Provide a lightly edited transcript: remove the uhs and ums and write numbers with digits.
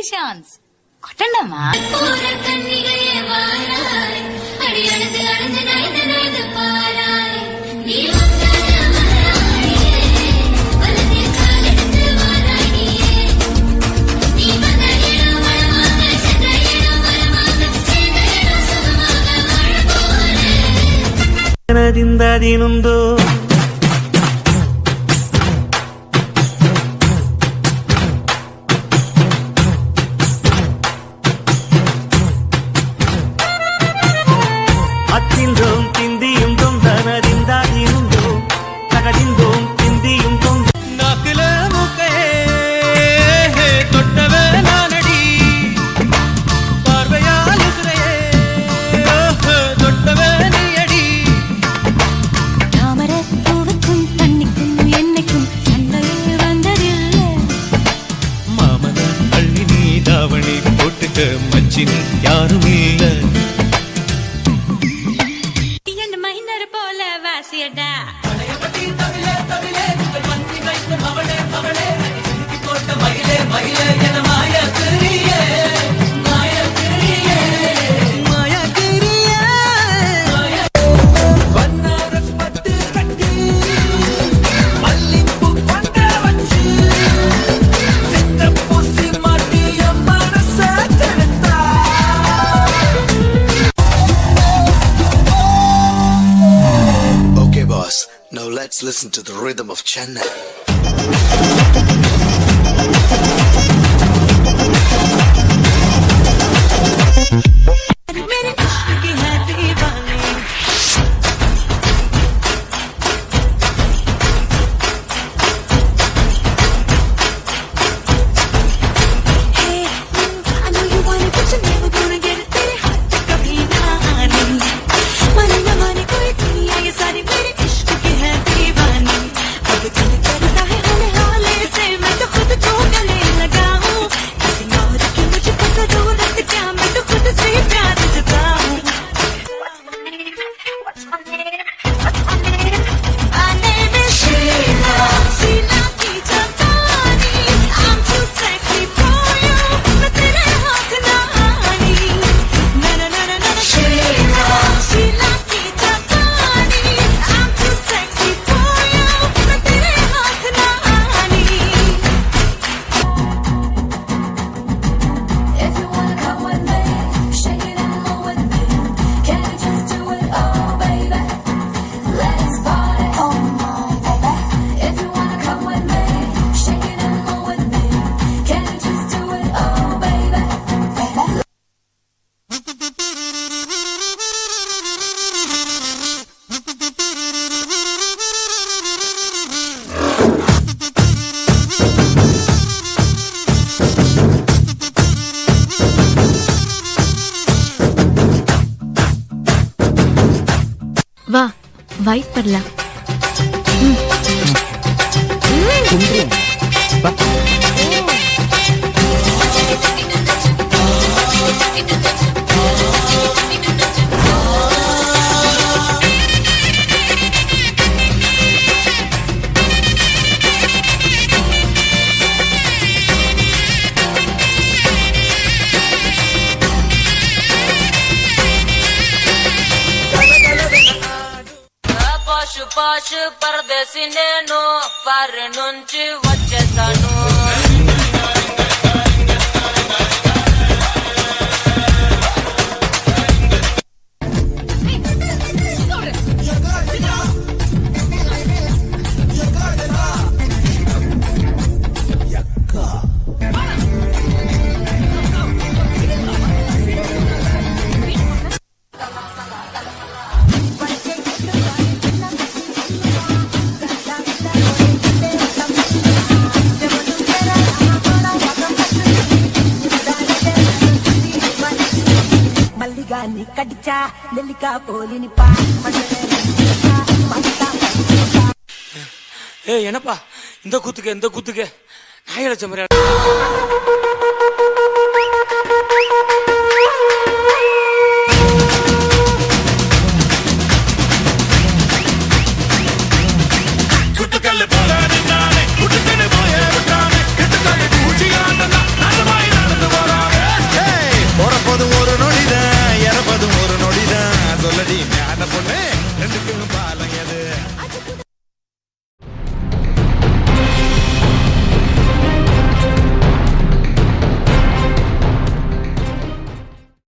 Congratulations. கொட்டண்டமா ದಿನದಿಂದದಿನೊಂದು ಅತ್ತಿಂದೋಂ ತಿಂದಿயும் ದೊಂದನದಿಂದದಿನೊಂದು ತಗದಿಂದೋಂ ತಿಂದಿயும் ದೊಂದ ನಾಕಲ ಮುಖೇ ತೊಟ್ಟವೆ ನಾನಡಿ பார்வையால் உசுரையே தொட்டவே நீயடி தாமரப்பூவுக்கும் தண்ணிக்கும் என்னைக்கும் சண்டையே வந்ததில்லை. மாமன அள்ளி நீ தாவணி போட்டுக்க மச்சினி யாரும் இல்ல. என்ன மைனர் போல வாசியடா Okay, boss. Now let's listen to the rhythm of Chennai. வா வைப் பண்ணலாம். పాష్ పరదేశి నేను పారి నుంచి వచ్చేసాను. கடிச்சா நெல்லிக்கா போலினி என்னப்பா இந்த கூத்துக்கு நாயலட்ச மாதிரி போல சொல்லடி ஞான பொண்ணு ரெண்டுக்கும் பால